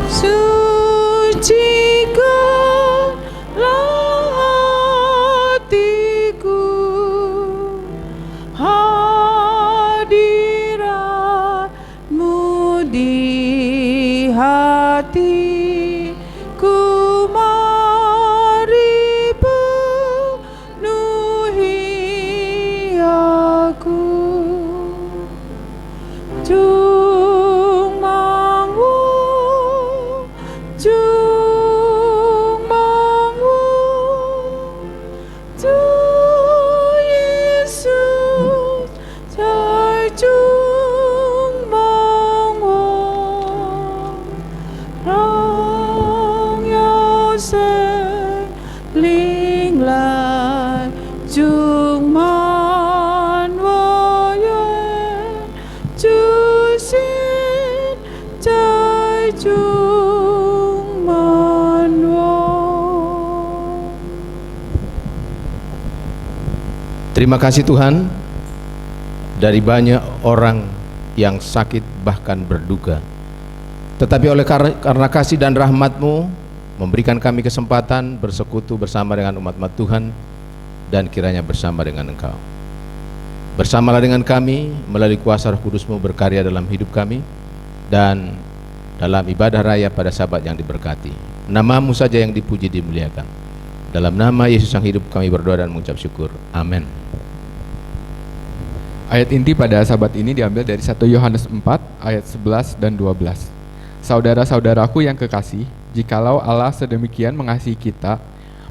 Sucikanlah hatiku, hadiratmu di hatiku, mari penuhi aku. Terima kasih Tuhan, dari banyak orang yang sakit bahkan berduka, tetapi oleh karena kasih dan rahmat-Mu memberikan kami kesempatan bersekutu bersama dengan umat-umat Tuhan, dan kiranya bersama dengan Engkau. Bersamalah dengan kami melalui kuasa Roh Kudus-Mu berkarya dalam hidup kami dan dalam ibadah raya pada Sabat yang diberkati. Nama-Mu saja yang dipuji dimuliakan. Dalam nama Yesus yang hidup kami berdoa dan mengucap syukur. Amin. Ayat inti pada Sabat ini diambil dari 1 Yohanes 4 ayat 11 dan 12. Saudara-saudaraku yang kekasih, jikalau Allah sedemikian mengasihi kita,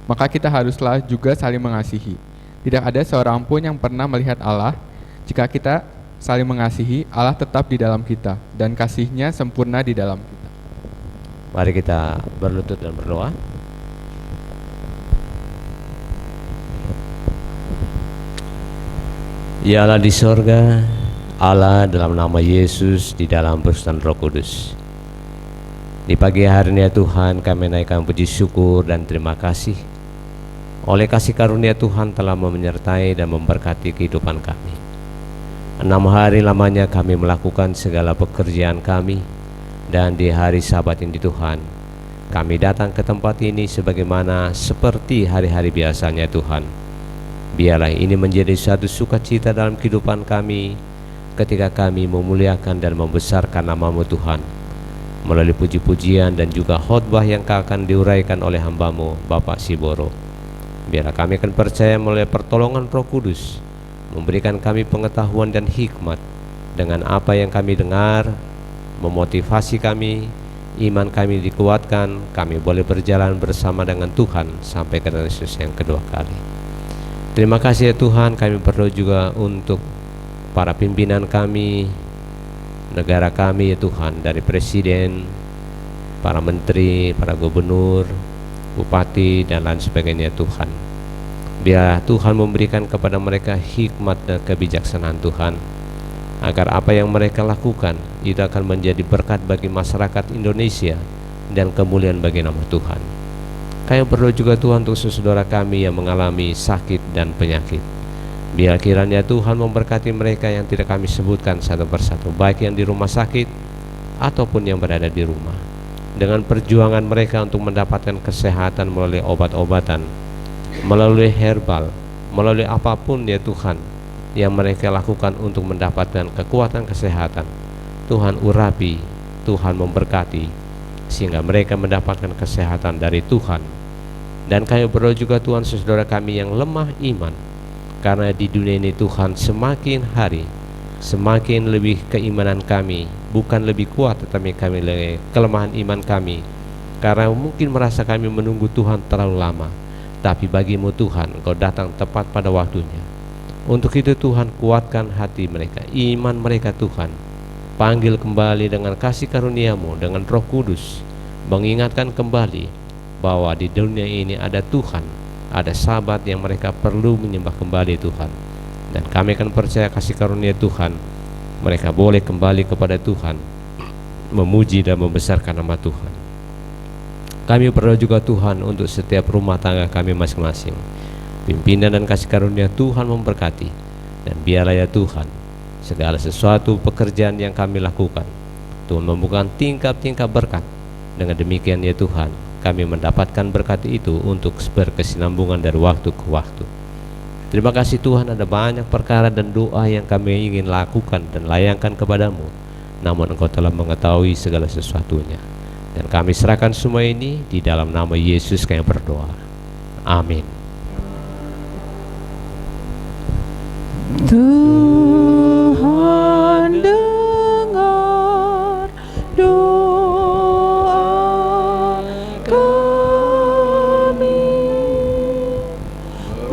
maka kita haruslah juga saling mengasihi. Tidak ada seorang pun yang pernah melihat Allah. Jika kita saling mengasihi, Allah tetap di dalam kita dan kasih-Nya sempurna di dalam kita. Mari kita berlutut dan berdoa. Ya Allah di sorga, Allah dalam nama Yesus, di dalam perusahaan Roh Kudus. Di pagi hari ini ya Tuhan, kami naikkan puji syukur dan terima kasih. Oleh kasih karunia Tuhan telah menyertai dan memberkati kehidupan kami. 6 hari lamanya kami melakukan segala pekerjaan kami, dan di hari Sabat ini Tuhan, kami datang ke tempat ini sebagaimana seperti hari-hari biasanya Tuhan. Biarlah ini menjadi suatu sukacita dalam kehidupan kami ketika kami memuliakan dan membesarkan nama-Mu Tuhan melalui puji-pujian dan juga khotbah yang akan diuraikan oleh hamba-Mu Bapak Siboro. Biarlah kami akan percaya melalui pertolongan Roh Kudus memberikan kami pengetahuan dan hikmat dengan apa yang kami dengar, memotivasi kami, iman kami dikuatkan, kami boleh berjalan bersama dengan Tuhan sampai ke Yesus yang kedua kali. Terima kasih ya Tuhan, kami berdoa juga untuk para pimpinan kami, negara kami ya Tuhan, dari Presiden, para Menteri, para Gubernur, Bupati, dan lain sebagainya Tuhan. Biar Tuhan memberikan kepada mereka hikmat dan kebijaksanaan Tuhan, agar apa yang mereka lakukan itu akan menjadi berkat bagi masyarakat Indonesia dan kemuliaan bagi nama Tuhan. Kami berdoa juga Tuhan untuk saudara kami yang mengalami sakit dan penyakit. Biar kiranya Tuhan memberkati mereka yang tidak kami sebutkan satu persatu, baik yang di rumah sakit ataupun yang berada di rumah, dengan perjuangan mereka untuk mendapatkan kesehatan melalui obat-obatan, melalui herbal, melalui apapun ya Tuhan yang mereka lakukan untuk mendapatkan kekuatan kesehatan. Tuhan urapi, Tuhan memberkati, sehingga mereka mendapatkan kesehatan dari Tuhan. Dan kami berdoa juga Tuhan saudara kami yang lemah iman, karena di dunia ini Tuhan semakin hari semakin lebih keimanan kami bukan lebih kuat, tetapi kami kelemahan iman kami, karena mungkin merasa kami menunggu Tuhan terlalu lama. Tapi bagimu Tuhan, Engkau datang tepat pada waktunya. Untuk itu Tuhan, kuatkan hati mereka, iman mereka Tuhan. Panggil kembali dengan kasih karunia-Mu, dengan Roh Kudus, mengingatkan kembali bahwa di dunia ini ada Tuhan, ada Sabat yang mereka perlu menyembah kembali Tuhan. Dan kami akan percaya kasih karunia Tuhan, mereka boleh kembali kepada Tuhan, memuji dan membesarkan nama Tuhan. Kami berdoa juga Tuhan untuk setiap rumah tangga kami masing-masing. Pimpinan dan kasih karunia Tuhan memberkati, dan biarlah ya Tuhan, segala sesuatu pekerjaan yang kami lakukan, Tuhan membuka tingkap-tingkap berkat Dengan demikian ya Tuhan, kami mendapatkan berkat itu untuk berkesinambungan dari waktu ke waktu. Terima kasih Tuhan, ada banyak perkara dan doa yang kami ingin lakukan dan layangkan kepadamu, namun Engkau telah mengetahui segala sesuatunya. Dan kami serahkan semua ini di dalam nama Yesus kami berdoa. Amin. Tuhan dengar doa kami,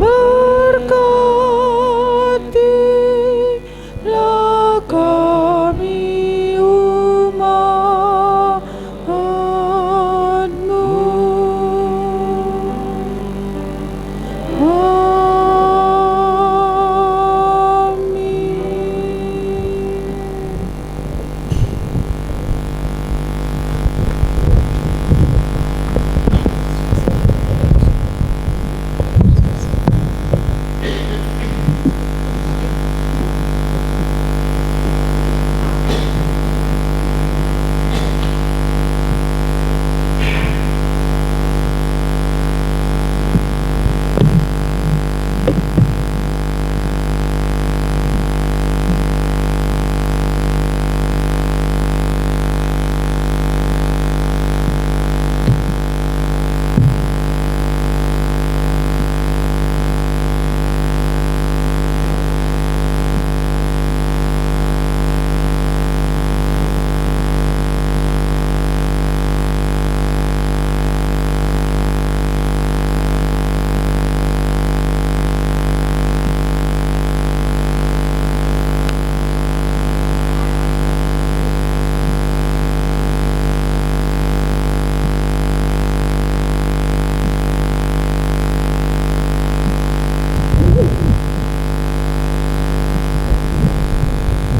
berkatilah kami umat-Mu.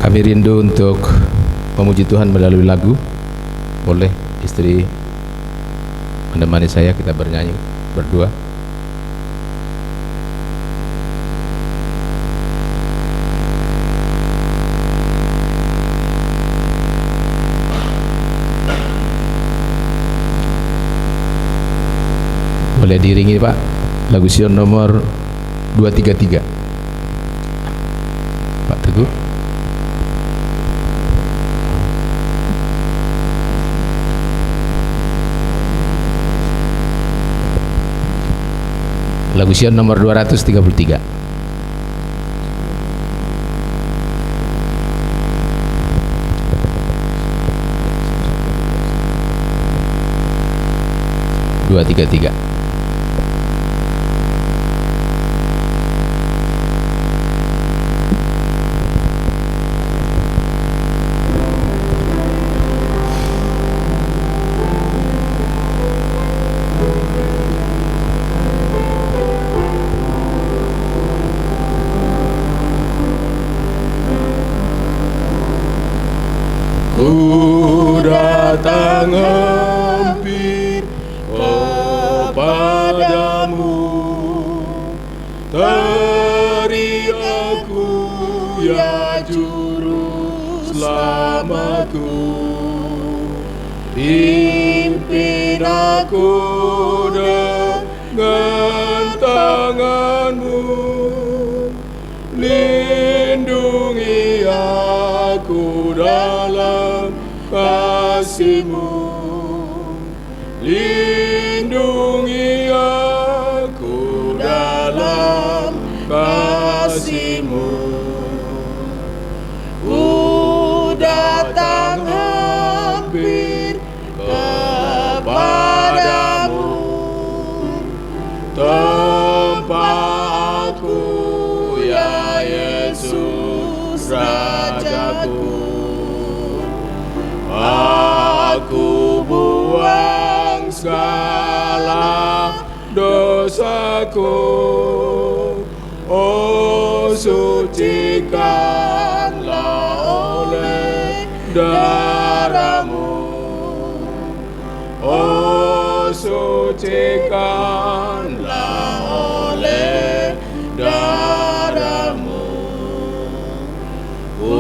Kami rindu untuk memuji Tuhan melalui lagu. Boleh istri menemani saya, kita bernyanyi berdua. Boleh diiringi Pak, lagu Sion nomor 233. Pak Teguh. Lagu Sion nomor 233. Dua tiga tiga. Ku datang hampir kepadamu, teriakku ya juru selamatku, pimpin aku dengan tanganmu, lindungi aku dalam kasih-Mu, lindungi aku dalam kasih-Mu. Ku datang hampir kepadamu, tempatku ya Yesus Rajaku. Aku buang segala dosaku, oh sucikanlah oleh darah-Mu, oh sucikanlah oleh darah-Mu. Ku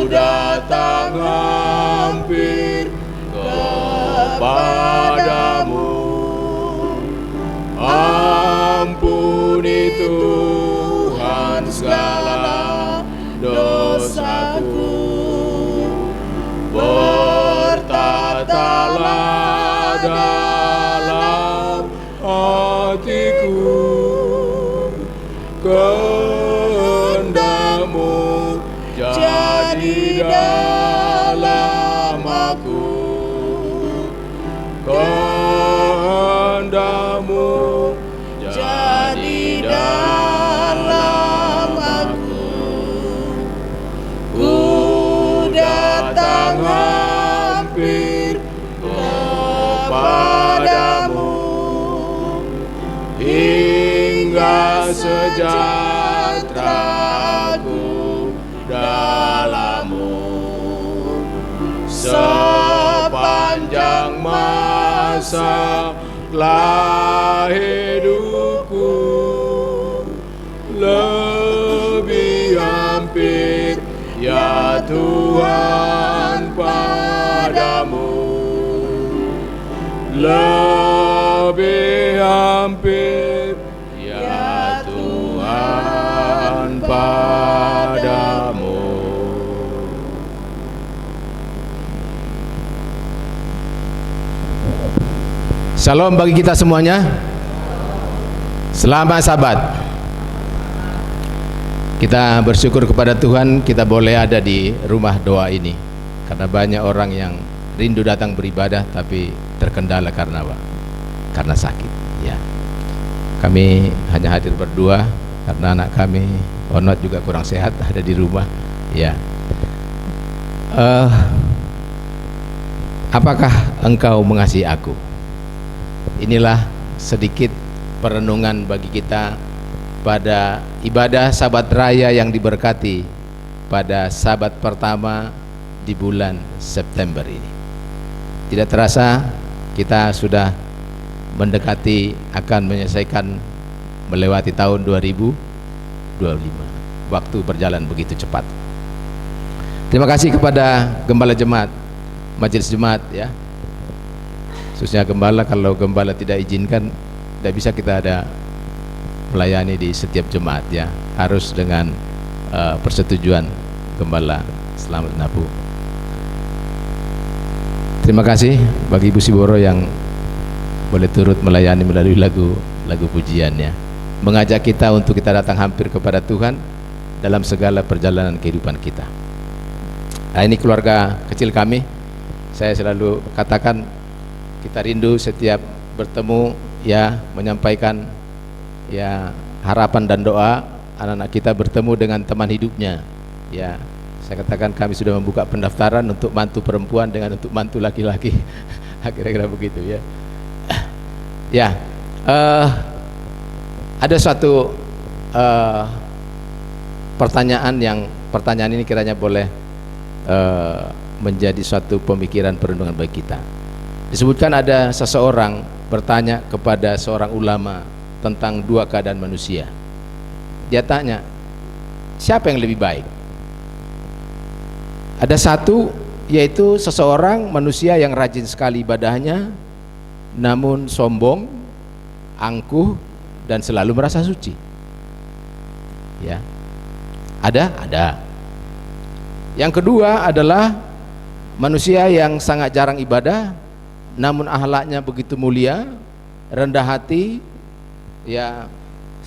datang hampir kepadamu, kakiku, kehendak-Mu jadi dalam aku, kehendak-Mu jadi dalam aku. Ku datang hampir kepadamu, hingga sejahteraku dalam-Mu. Sepanjang masa telah hidupku, lebih hampir ya Tuhan padamu, lebih hampir ya Tuhan padamu. Salam bagi kita semuanya. Selamat Sabat. Kita bersyukur kepada Tuhan kita boleh ada di rumah doa ini, karena banyak orang yang rindu datang beribadah tapi terkendala karena apa? Karena sakit. Ya, kami hanya hadir berdua karena anak kami Onot juga kurang sehat, ada di rumah. Ya, apakah engkau mengasihi aku? Inilah sedikit perenungan bagi kita pada ibadah Sabat Raya yang diberkati pada Sabat pertama di bulan September ini. Tidak terasa kita sudah mendekati akan menyelesaikan melewati tahun 2025. Waktu berjalan begitu cepat. Terima kasih kepada Gembala Jemaat, Majelis Jemaat ya. Khususnya Gembala, kalau Gembala tidak izinkan tidak bisa kita ada melayani di setiap jemaat ya. Harus dengan persetujuan Gembala Selamat Nabu. Terima kasih bagi Ibu Siboro yang boleh turut melayani melalui lagu pujiannya, mengajak kita untuk kita datang hampir kepada Tuhan dalam segala perjalanan kehidupan kita. Nah, ini keluarga kecil kami. Saya selalu katakan kita rindu setiap bertemu ya, menyampaikan ya harapan dan doa anak-anak kita bertemu dengan teman hidupnya ya. Saya katakan kami sudah membuka pendaftaran untuk mantu perempuan dengan untuk mantu laki-laki. Kira-kira begitu ya. Ya, ada suatu pertanyaan ini kiranya boleh menjadi suatu pemikiran perenungan bagi kita. Disebutkan ada seseorang bertanya kepada seorang ulama tentang dua keadaan manusia. Dia tanya, siapa yang lebih baik? Ada satu, yaitu seseorang manusia yang rajin sekali ibadahnya, namun sombong, angkuh, dan selalu merasa suci. Ya, ada. Yang kedua adalah manusia yang sangat jarang ibadah, namun akhlaknya begitu mulia, rendah hati, ya,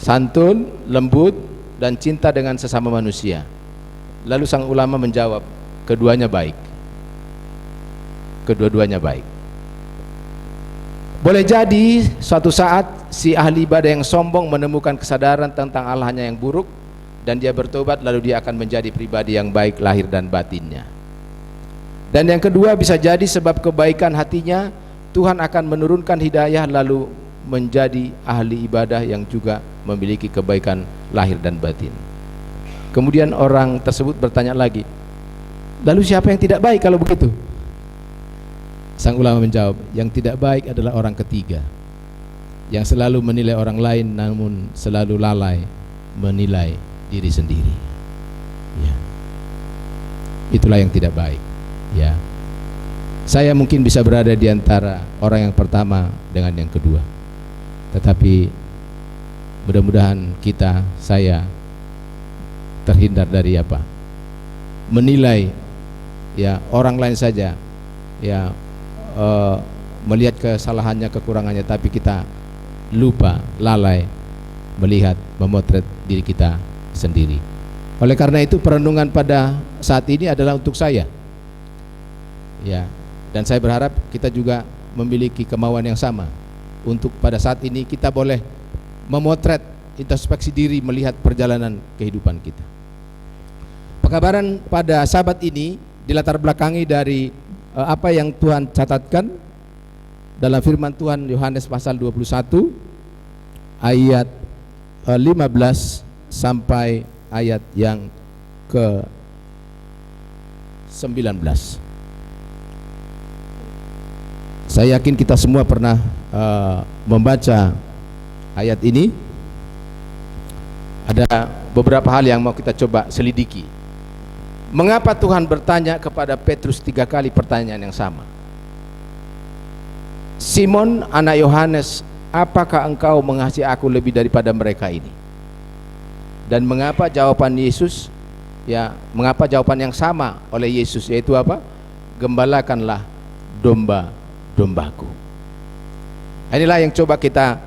santun, lembut, dan cinta dengan sesama manusia. Lalu sang ulama menjawab, keduanya baik. Kedua-duanya baik. Boleh jadi suatu saat si ahli ibadah yang sombong menemukan kesadaran tentang Allahnya yang buruk, dan dia bertobat, lalu dia akan menjadi pribadi yang baik lahir dan batinnya. Dan yang kedua, bisa jadi sebab kebaikan hatinya Tuhan akan menurunkan hidayah, lalu menjadi ahli ibadah yang juga memiliki kebaikan lahir dan batin. Kemudian orang tersebut bertanya lagi, lalu siapa yang tidak baik kalau begitu? Sang ulama menjawab, yang tidak baik adalah orang ketiga, yang selalu menilai orang lain namun selalu lalai menilai diri sendiri. Ya. Itulah yang tidak baik. Ya, saya mungkin bisa berada di antara orang yang pertama dengan yang kedua, tetapi mudah-mudahan saya terhindar dari apa? Menilai ya orang lain saja, ya melihat kesalahannya, kekurangannya, tapi kita lupa, lalai melihat, memotret diri kita sendiri. Oleh karena itu perenungan pada saat ini adalah untuk saya. Ya, dan saya berharap kita juga memiliki kemauan yang sama untuk pada saat ini kita boleh memotret, introspeksi diri, melihat perjalanan kehidupan kita. Pekabaran pada Sabat ini dilatar belakangi dari apa yang Tuhan catatkan dalam firman Tuhan Yohanes pasal 21 ayat 15 sampai ayat yang ke 19. Saya yakin kita semua pernah membaca ayat ini. Ada beberapa hal yang mau kita coba selidiki. Mengapa Tuhan bertanya kepada Petrus 3 kali pertanyaan yang sama? Simon anak Yohanes, apakah engkau mengasihi aku lebih daripada mereka ini? Dan mengapa jawaban Yesus, ya, mengapa jawaban yang sama oleh Yesus, yaitu apa? Gembalakanlah domba-dombaku. Inilah yang coba kita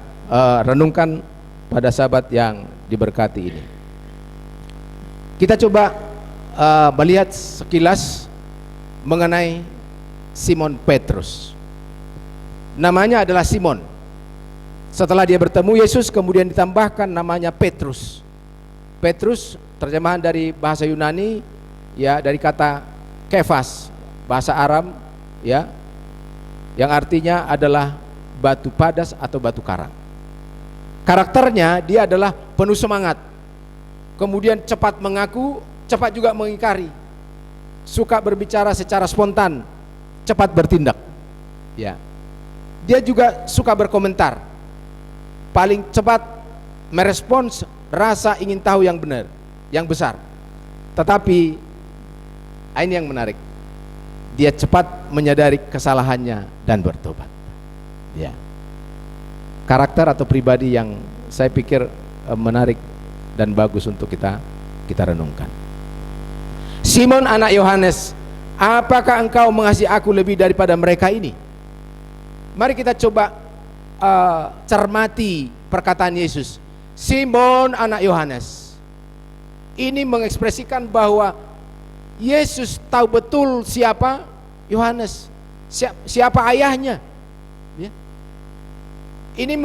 renungkan pada Sabat yang diberkati ini. Kita coba melihat sekilas mengenai Simon Petrus. Namanya adalah Simon. Setelah dia bertemu Yesus, kemudian ditambahkan namanya Petrus. Petrus terjemahan dari bahasa Yunani, ya, dari kata Kefas, bahasa Aram, ya, yang artinya adalah batu padas atau batu karang. Karakternya dia adalah penuh semangat, kemudian cepat mengaku, cepat juga mengingkari, suka berbicara secara spontan, cepat bertindak. Ya, dia juga suka berkomentar, paling cepat merespons rasa ingin tahu yang benar, yang besar. Tetapi ini yang menarik, dia cepat menyadari kesalahannya dan bertobat. Ya, karakter atau pribadi yang saya pikir menarik dan bagus untuk kita renungkan. Simon anak Yohanes, apakah engkau mengasihi aku lebih daripada mereka ini? Mari kita coba cermati perkataan Yesus. Simon anak Yohanes, ini mengekspresikan bahwa Yesus tahu betul siapa Yohanes, siapa ayahnya. Ya. Ini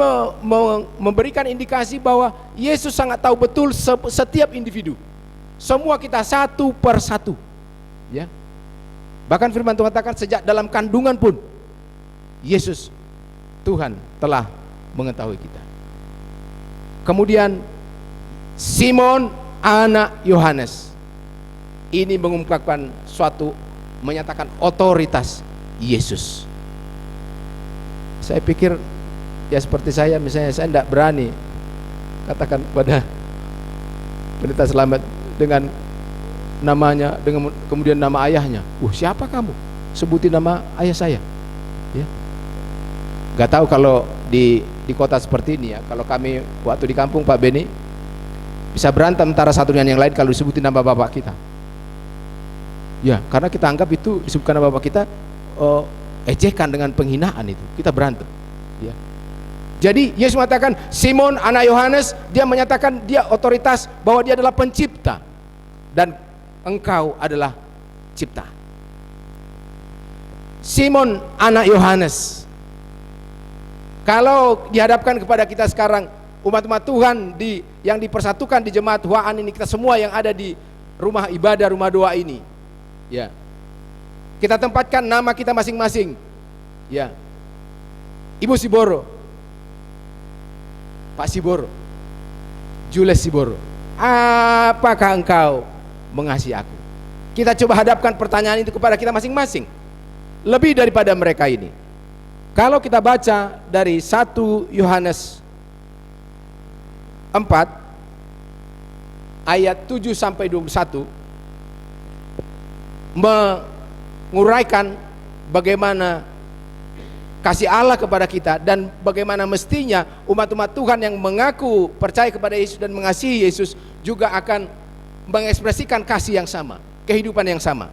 memberikan indikasi bahwa Yesus sangat tahu betul setiap individu. Semua kita satu per satu. Ya. Bahkan firman Tuhan katakan sejak dalam kandungan pun Yesus, Tuhan telah mengetahui kita. Kemudian Simon anak Yohanes, ini mengungkapkan suatu, menyatakan otoritas Yesus. Saya pikir ya seperti saya, misalnya saya tidak berani katakan kepada pendeta Selamat dengan namanya, dengan kemudian nama ayahnya. Siapa kamu? Sebutin nama ayah saya. Ya. Gak tahu kalau di kota seperti ini, ya, kalau kami waktu di kampung Pak Beni bisa berantem antara satu dengan yang lain kalau disebutin nama bapak kita. Ya, karena kita anggap itu disebutkan nama bapak kita ejekan, dengan penghinaan, itu kita berantem. Ya. Jadi Yesus mengatakan Simon anak Yohanes, dia menyatakan dia otoritas bahwa dia adalah pencipta dan engkau adalah cipta. Simon anak Yohanes, kalau dihadapkan kepada kita sekarang, umat-umat Tuhan yang dipersatukan di jemaat Waan ini, kita semua yang ada di rumah ibadah, rumah doa ini, ya, kita tempatkan nama kita masing-masing. Ya, Ibu Siboro, Pak Siboro, Jules Siboro, apakah engkau mengasihi aku? Kita coba hadapkan pertanyaan itu kepada kita masing-masing, lebih daripada mereka ini. Kalau kita baca dari 1 Yohanes 4 ayat 7 sampai 21, menguraikan bagaimana kasih Allah kepada kita dan bagaimana mestinya umat-umat Tuhan yang mengaku percaya kepada Yesus dan mengasihi Yesus juga akan mengekspresikan kasih yang sama, kehidupan yang sama.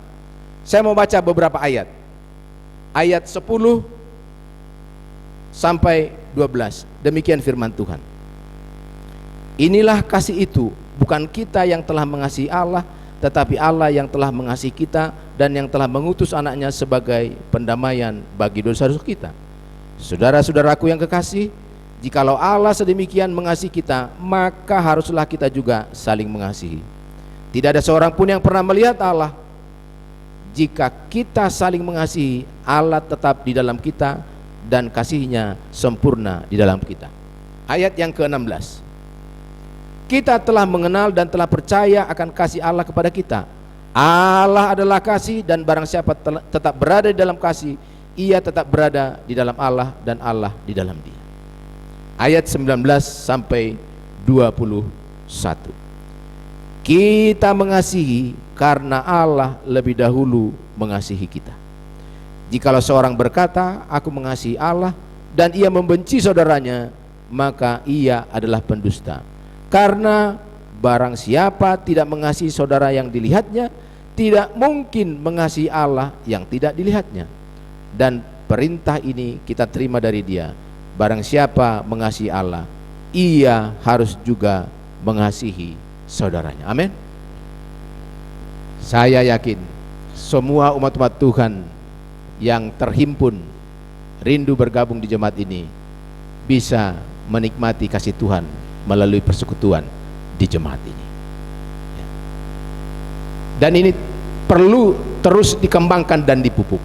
Saya mau baca beberapa ayat. Ayat 10 sampai 12. Demikian firman Tuhan. Inilah kasih itu, bukan kita yang telah mengasihi Allah, tetapi Allah yang telah mengasihi kita dan yang telah mengutus anaknya sebagai pendamaian bagi dosa-dosa kita. Saudara-saudaraku yang kekasih, jikalau Allah sedemikian mengasihi kita, maka haruslah kita juga saling mengasihi. Tidak ada seorang pun yang pernah melihat Allah. Jika kita saling mengasihi, Allah tetap di dalam kita dan kasihnya sempurna di dalam kita. Ayat yang ke-16. Kita telah mengenal dan telah percaya akan kasih Allah kepada kita. Allah adalah kasih, dan barang siapa tetap berada di dalam kasih, ia tetap berada di dalam Allah dan Allah di dalam dia. Ayat 19 sampai 21. Kita mengasihi karena Allah lebih dahulu mengasihi kita. Jikalau seorang berkata, aku mengasihi Allah, dan ia membenci saudaranya, maka ia adalah pendusta. Karena barang siapa tidak mengasihi saudara yang dilihatnya, tidak mungkin mengasihi Allah yang tidak dilihatnya. Dan perintah ini kita terima dari Dia, barang siapa mengasihi Allah, ia harus juga mengasihi saudaranya. Amin. Saya yakin semua umat-umat Tuhan yang terhimpun rindu bergabung di jemaat ini bisa menikmati kasih Tuhan melalui persekutuan di jemaat ini. Dan ini perlu terus dikembangkan dan dipupuk.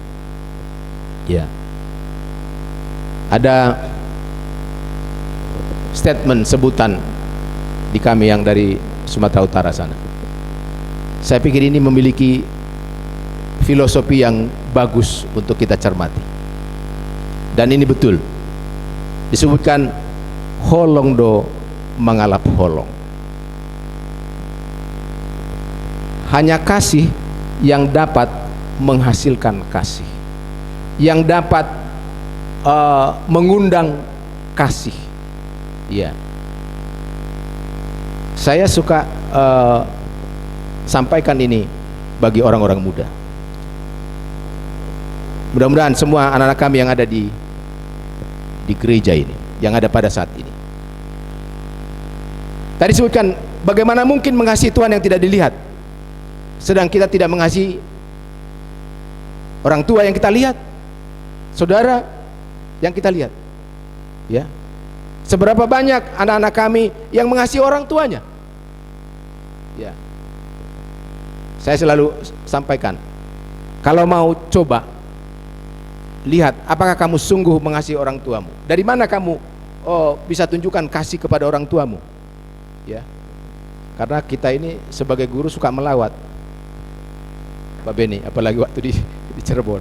Ya. Ada statement sebutan di kami yang dari Sumatera Utara sana. Saya pikir ini memiliki filosofi yang bagus untuk kita cermati. Dan ini betul. Disebutkan holong do mengalap holong. Hanya kasih yang dapat menghasilkan kasih, yang dapat mengundang kasih. Ya, saya suka sampaikan ini bagi orang-orang muda. Mudah-mudahan semua anak-anak kami yang ada di gereja ini, yang ada pada saat ini. Tadi sebutkan bagaimana mungkin mengasihi Tuhan yang tidak dilihat, sedang kita tidak mengasihi orang tua yang kita lihat, saudara yang kita lihat. Ya, seberapa banyak anak-anak kami yang mengasihi orang tuanya? Ya, saya selalu sampaikan, kalau mau coba lihat apakah kamu sungguh mengasihi orang tuamu, dari mana kamu bisa tunjukkan kasih kepada orang tuamu. Ya, karena kita ini sebagai guru suka melawat, Pak Beni, apalagi waktu di Cirebon.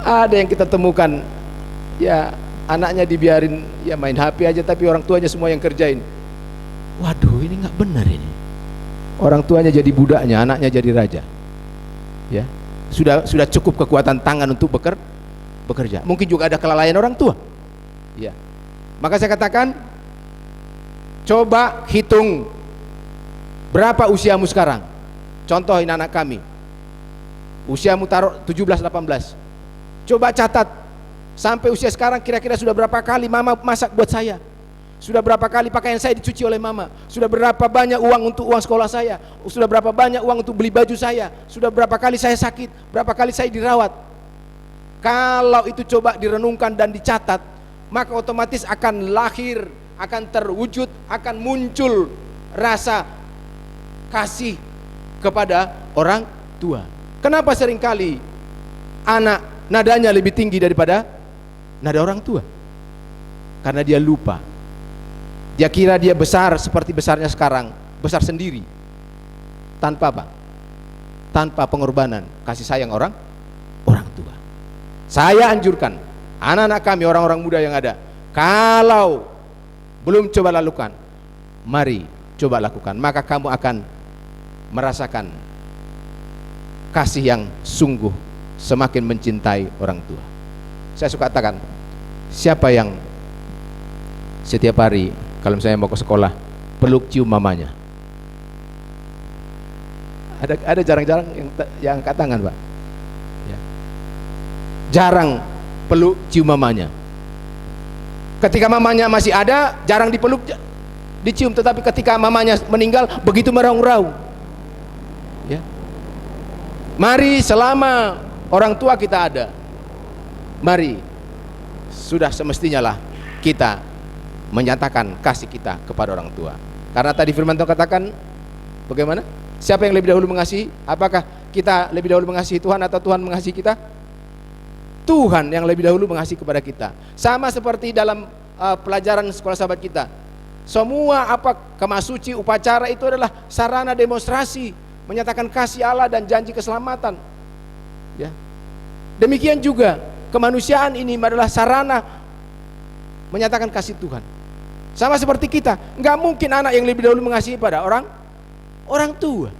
Ada yang kita temukan, ya anaknya dibiarin ya main HP aja, tapi orang tuanya semua yang kerjain. Waduh, ini nggak benar ini. Orang tuanya jadi budaknya, anaknya jadi raja. Ya, sudah cukup kekuatan tangan untuk bekerja. Mungkin juga ada kelalaian orang tua. Ya, maka saya katakan, coba hitung berapa usiamu sekarang. Contohin anak kami, usiamu taruh 17-18. Coba catat sampai usia sekarang, kira-kira sudah berapa kali mama masak buat saya, sudah berapa kali pakaian saya dicuci oleh mama, sudah berapa banyak uang untuk uang sekolah saya, sudah berapa banyak uang untuk beli baju saya, sudah berapa kali saya sakit, berapa kali saya dirawat. Kalau itu coba direnungkan dan dicatat, maka otomatis akan lahir, akan terwujud, akan muncul rasa kasih kepada orang tua. Kenapa seringkali anak nadanya lebih tinggi daripada nada orang tua? Karena dia lupa. Dia kira dia besar seperti besarnya sekarang, besar sendiri, tanpa apa? Tanpa pengorbanan kasih sayang orang tua. Saya anjurkan anak-anak kami, orang-orang muda yang ada, kalau belum coba lakukan, mari coba lakukan, maka kamu akan merasakan kasih yang sungguh, semakin mencintai orang tua. Saya suka katakan, siapa yang setiap hari kalau misalnya mau ke sekolah peluk cium mamanya? Ada jarang-jarang yang angkat tangan, Pak. Ya. Jarang peluk cium mamanya. Ketika mamanya masih ada, jarang dipeluk, dicium. Tetapi ketika mamanya meninggal, begitu meraung-raung. Ya. Mari selama orang tua kita ada, mari sudah semestinya lah kita menyatakan kasih kita kepada orang tua. Karena tadi firman Tuhan katakan, bagaimana? Siapa yang lebih dahulu mengasihi? Apakah kita lebih dahulu mengasihi Tuhan atau Tuhan mengasihi kita? Tuhan yang lebih dahulu mengasihi kepada kita. Sama seperti dalam pelajaran sekolah sahabat kita. Semua kemah suci, upacara itu adalah sarana demonstrasi menyatakan kasih Allah dan janji keselamatan. Ya. Demikian juga kemanusiaan ini adalah sarana menyatakan kasih Tuhan. Sama seperti kita, nggak mungkin anak yang lebih dahulu mengasihi pada orang tua.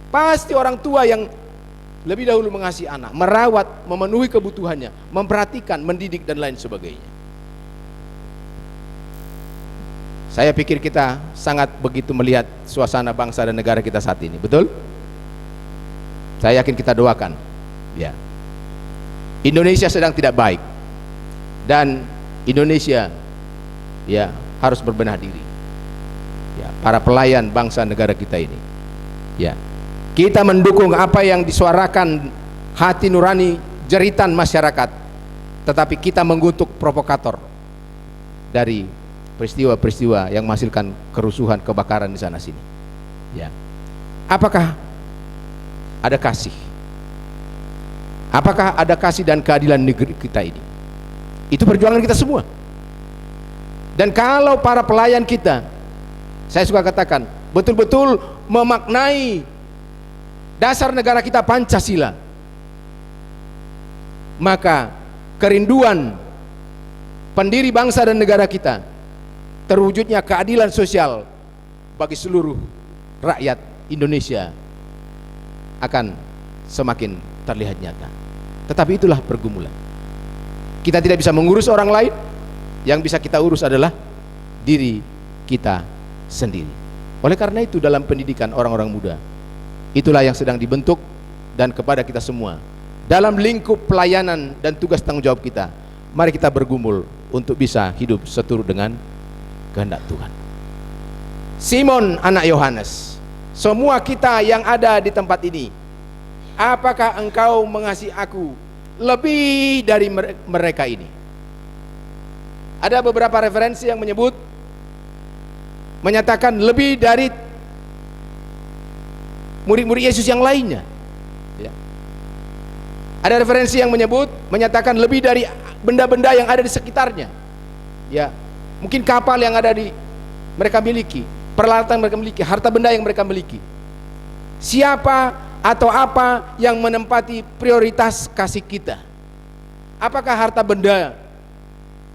Pasti orang tua yang lebih dahulu mengasihi anak, merawat, memenuhi kebutuhannya, memperhatikan, mendidik dan lain sebagainya. Saya pikir kita sangat begitu melihat suasana bangsa dan negara kita saat ini, betul? Saya yakin kita doakan. Ya. Indonesia sedang tidak baik dan Indonesia ya harus berbenah diri. Ya, para pelayan bangsa negara kita ini. Ya. Kita mendukung apa yang disuarakan hati nurani jeritan masyarakat, tetapi kita mengutuk provokator dari peristiwa-peristiwa yang menghasilkan kerusuhan, kebakaran di sana sini. Ya. Apakah ada kasih? Apakah ada kasih dan keadilan negeri kita ini? Itu perjuangan kita semua. Dan kalau para pelayan kita, saya suka katakan, betul-betul memaknai dasar negara kita Pancasila, maka kerinduan pendiri bangsa dan negara kita terwujudnya keadilan sosial bagi seluruh rakyat Indonesia akan semakin terlihat nyata. Tetapi itulah pergumulan. Kita tidak bisa mengurus orang lain, yang bisa kita urus adalah diri kita sendiri. Oleh karena itu dalam pendidikan orang-orang muda, itulah yang sedang dibentuk, dan kepada kita semua dalam lingkup pelayanan dan tugas tanggung jawab kita, mari kita bergumul untuk bisa hidup seturut dengan kehendak Tuhan. Simon anak Yohanes, semua kita yang ada di tempat ini, apakah engkau mengasihi aku lebih dari mereka ini? Ada beberapa referensi yang menyatakan lebih dari murid-murid Yesus yang lainnya. Ya. Ada referensi yang menyatakan lebih dari benda-benda yang ada di sekitarnya. Ya, mungkin kapal yang ada di mereka miliki, peralatan mereka miliki, harta benda yang mereka miliki. Siapa atau apa yang menempati prioritas kasih kita? Apakah harta benda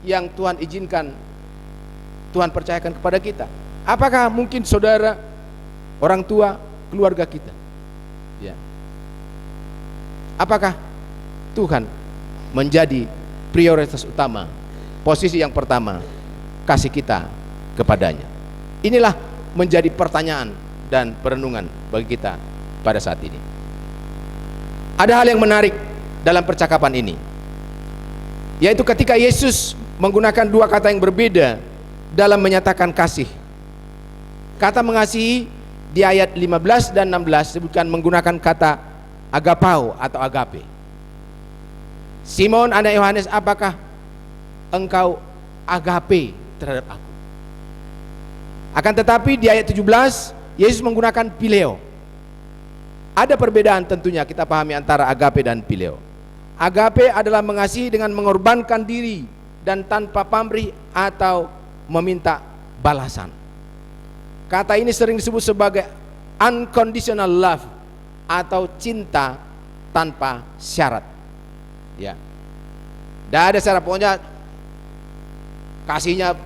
yang Tuhan izinkan, Tuhan percayakan kepada kita? Apakah mungkin saudara, orang tua, keluarga kita? Ya. Apakah Tuhan menjadi prioritas utama, posisi yang pertama kasih kita kepadanya? Inilah menjadi pertanyaan dan perenungan bagi kita pada saat ini. Ada hal yang menarik dalam percakapan ini, yaitu ketika Yesus menggunakan dua kata yang berbeda dalam menyatakan kasih. Kata mengasihi di ayat 15 dan 16 disebutkan menggunakan kata agapao atau agape. Simon anak Yohanes, apakah engkau agape terhadap aku? Akan tetapi di ayat 17 Yesus menggunakan phileo. Ada perbedaan tentunya kita pahami antara agape dan phileo. Agape adalah mengasihi dengan mengorbankan diri dan tanpa pamrih atau meminta balasan. Kata ini sering disebut sebagai unconditional love atau cinta tanpa syarat. Ya, tidak ada syarat, pokoknya kasihnya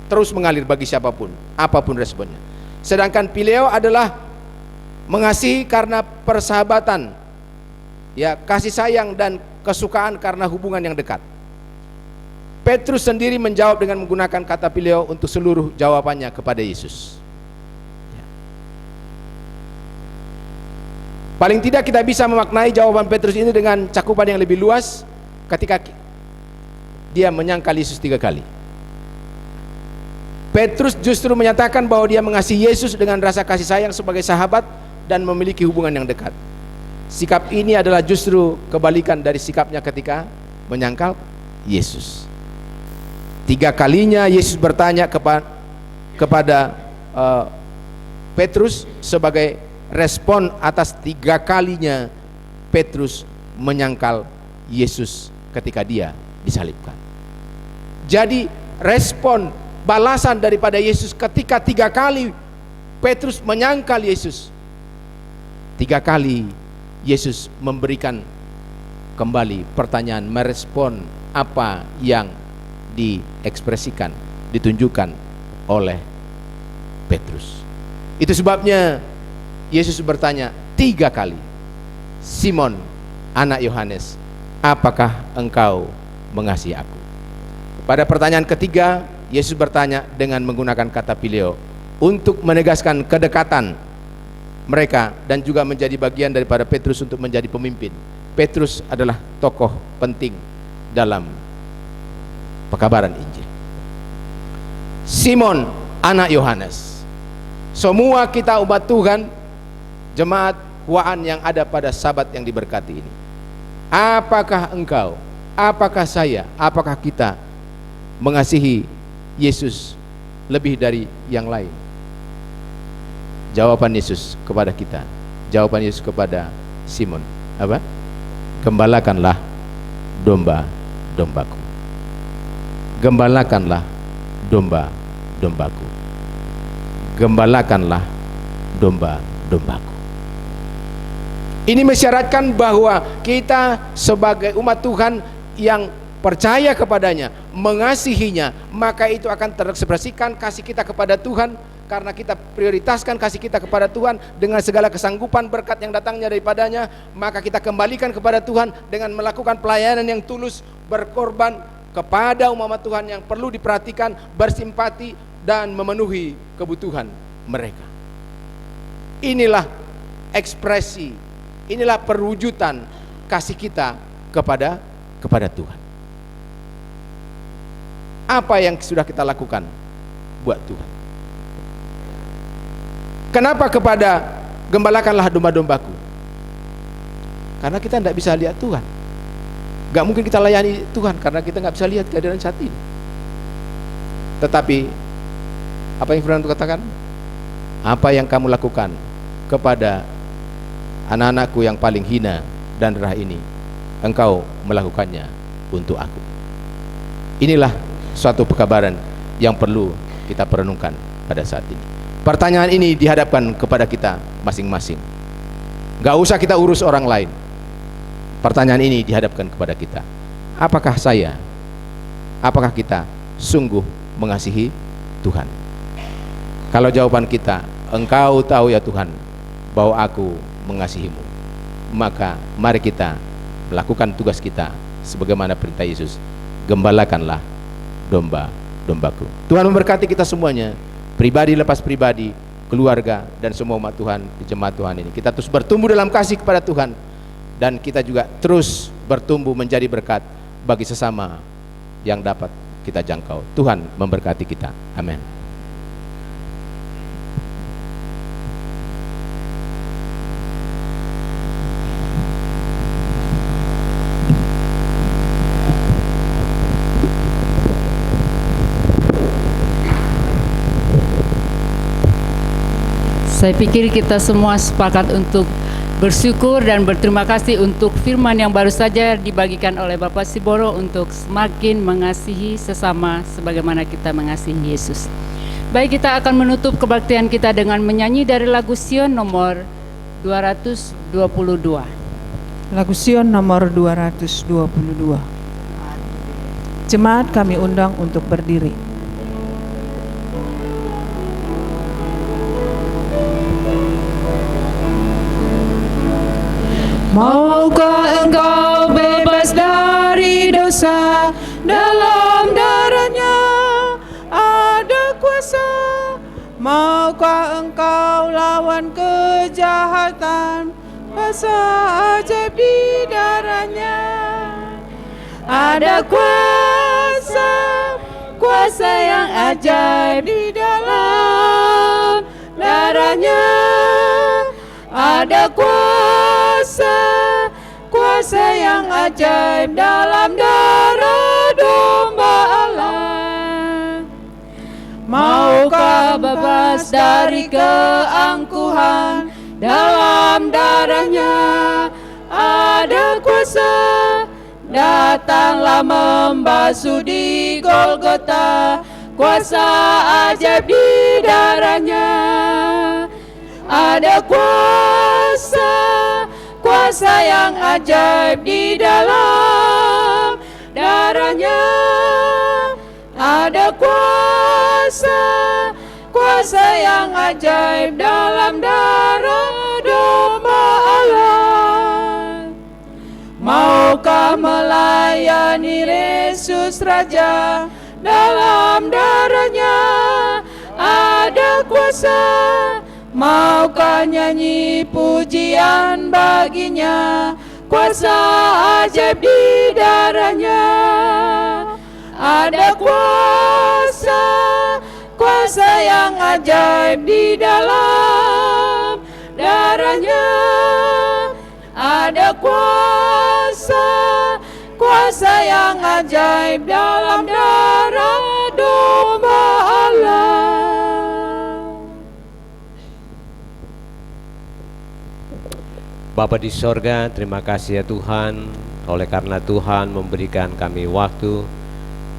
terus mengalir bagi siapapun, apapun responnya. Sedangkan phileo adalah mengasihi karena persahabatan, ya, kasih sayang dan kesukaan karena hubungan yang dekat. Petrus sendiri menjawab dengan menggunakan kata phileo untuk seluruh jawabannya kepada Yesus. Ya. Paling tidak kita bisa memaknai jawaban Petrus ini dengan cakupan yang lebih luas ketika dia menyangkal Yesus 3 kali. Petrus justru menyatakan bahwa dia mengasihi Yesus dengan rasa kasih sayang sebagai sahabat dan memiliki hubungan yang dekat. Sikap ini adalah justru kebalikan dari sikapnya ketika menyangkal Yesus. 3 kalinya Yesus bertanya kepada Petrus sebagai respon atas 3 kalinya Petrus menyangkal Yesus ketika dia disalibkan. Jadi respon balasan daripada Yesus ketika 3 kali Petrus menyangkal Yesus, 3 kali Yesus memberikan kembali pertanyaan, merespon apa yang diekspresikan, ditunjukkan oleh Petrus. Itu sebabnya Yesus bertanya 3 kali, Simon anak Yohanes, apakah engkau mengasihi aku? Pada pertanyaan ketiga, Yesus bertanya dengan menggunakan kata pileo untuk menegaskan kedekatan mereka dan juga menjadi bagian daripada Petrus untuk menjadi pemimpin. Petrus adalah tokoh penting dalam pekabaran Injil. Simon anak Yohanes. Semua kita umat Tuhan, jemaat Waan yang ada pada Sabat yang diberkati ini. Apakah engkau, apakah saya, apakah kita mengasihi Yesus lebih dari yang lain? Jawaban Yesus kepada kita, jawaban Yesus kepada Simon, apa? Gembalakanlah domba-dombaku. Gembalakanlah domba-dombaku. Gembalakanlah domba-dombaku. Ini mensyaratkan bahwa kita sebagai umat Tuhan yang percaya kepadanya, mengasihinya, maka itu akan terekspresikan kasih kita kepada Tuhan, karena kita prioritaskan kasih kita kepada Tuhan dengan segala kesanggupan berkat yang datangnya daripadanya. Maka kita kembalikan kepada Tuhan dengan melakukan pelayanan yang tulus, berkorban kepada umat Tuhan yang perlu diperhatikan, bersimpati dan memenuhi kebutuhan mereka. Inilah ekspresi, inilah perwujudan kasih kita kepada Tuhan. Apa yang sudah kita lakukan buat Tuhan? Kenapa kepada gembalakanlah domba-dombaku? Karena kita tidak bisa lihat Tuhan. Gak mungkin kita layani Tuhan karena kita nggak bisa lihat keadaan saat ini. Tetapi apa yang firman Tuhan katakan? Apa yang kamu lakukan kepada anak-anakku yang paling hina dan rendah ini, engkau melakukannya untuk aku. Inilah suatu pekabaran yang perlu kita perenungkan pada saat ini. Pertanyaan ini dihadapkan kepada kita masing-masing. Gak usah kita urus orang lain. Pertanyaan ini dihadapkan kepada kita. Apakah kita sungguh mengasihi Tuhan? Kalau jawaban kita, engkau tahu ya Tuhan bahwa aku mengasihimu, maka mari kita melakukan tugas kita sebagaimana perintah Yesus. Gembalakanlah domba-dombaku. Tuhan memberkati kita semuanya, pribadi lepas pribadi, keluarga, dan semua umat Tuhan di jemaat Tuhan ini. Kita terus bertumbuh dalam kasih kepada Tuhan, dan kita juga terus bertumbuh menjadi berkat bagi sesama yang dapat kita jangkau. Tuhan memberkati kita. Amin. Saya pikir kita semua sepakat untuk bersyukur dan berterima kasih untuk firman yang baru saja dibagikan oleh Bapak Siboro untuk semakin mengasihi sesama sebagaimana kita mengasihi Yesus. Baik, kita akan menutup kebaktian kita dengan menyanyi dari lagu Sion nomor 222. Lagu Sion nomor 222. Jemaat kami undang untuk berdiri. Maukah engkau bebas dari dosa, dalam darahnya ada kuasa. Maukah engkau lawan kejahatan, kuasa ajaib di darahnya. Ada kuasa kuasa yang ajaib di dalam darahnya. Ada kuasa, kuasa yang ajaib dalam darah domba Allah. Maukah bebas dari keangkuhan dalam darahnya? Ada kuasa, datanglah membasuh di Golgota, kuasa ajaib di darahnya. Ada kuasa, kuasa yang ajaib di dalam darahnya. Ada kuasa, kuasa yang ajaib dalam darah domba Allah. Maukah melayani Yesus Raja dalam darahnya? Ada kuasa. Maukah nyanyi pujian baginya? Kuasa ajaib di darahnya. Ada kuasa, kuasa yang ajaib di dalam darahnya. Ada kuasa, kuasa yang ajaib dalam darah domba Allah. Bapa di sorga, terima kasih ya Tuhan, oleh karena Tuhan memberikan kami waktu,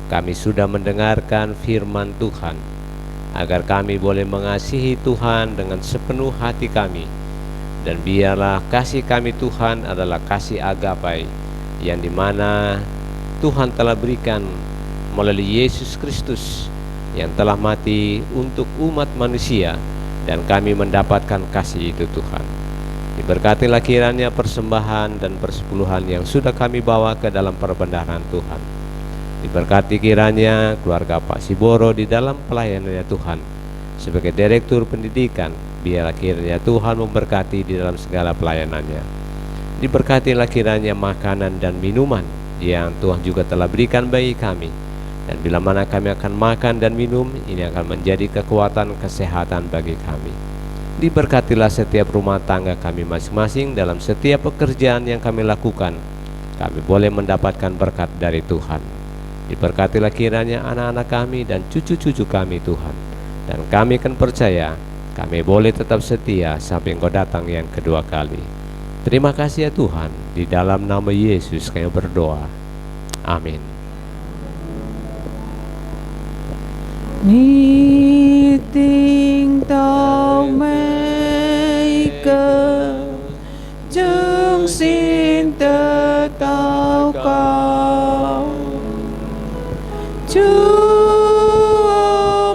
kami sudah mendengarkan firman Tuhan, agar kami boleh mengasihi Tuhan dengan sepenuh hati kami. Dan biarlah kasih kami Tuhan adalah kasih agape, yang dimana Tuhan telah berikan melalui Yesus Kristus, yang telah mati untuk umat manusia, dan kami mendapatkan kasih itu Tuhan. Diberkatilah kiranya persembahan dan persepuluhan yang sudah kami bawa ke dalam perbendaharaan Tuhan. Diberkati kiranya keluarga Pak Siboro di dalam pelayanannya Tuhan. Sebagai Direktur Pendidikan, biarlah kiranya Tuhan memberkati di dalam segala pelayanannya. Diberkatilah kiranya makanan dan minuman yang Tuhan juga telah berikan bagi kami. Dan bila mana kami akan makan dan minum, ini akan menjadi kekuatan kesehatan bagi kami. Diberkatilah setiap rumah tangga kami masing-masing dalam setiap pekerjaan yang kami lakukan. Kami boleh mendapatkan berkat dari Tuhan. Diberkatilah kiranya anak-anak kami dan cucu-cucu kami Tuhan. Dan kami akan percaya, kami boleh tetap setia sampai Engkau datang yang kedua kali. Terima kasih ya Tuhan, di dalam nama Yesus kami berdoa. Amin. Ni ting tao mây cơ chúng xin tơ tao cao Chúa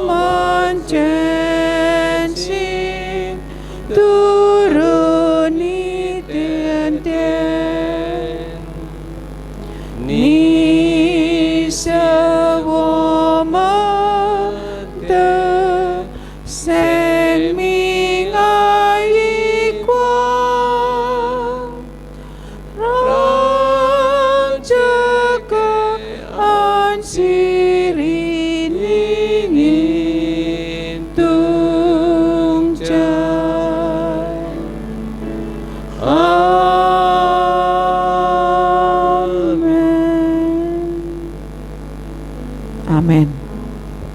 man trên xin turun ni tiền tiền ni sơ vô mơ sinh命爱一光，让这个安息里你同在。Amin.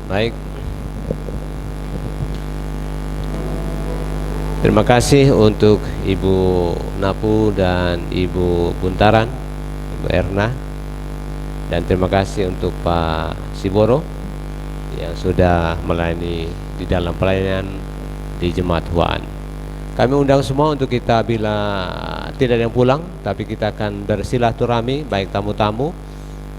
Baik. Terima kasih untuk Ibu Napu dan Ibu Buntaran, Ibu Erna. Dan terima kasih untuk Pak Siboro yang sudah melayani di dalam pelayanan di Jemaat Huan. Kami undang semua untuk kita, bila tidak ada yang pulang, tapi kita akan bersilaturahmi, baik tamu-tamu.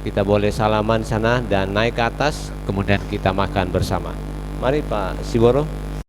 Kita boleh salaman sana dan naik ke atas, kemudian kita makan bersama. Mari Pak Siboro.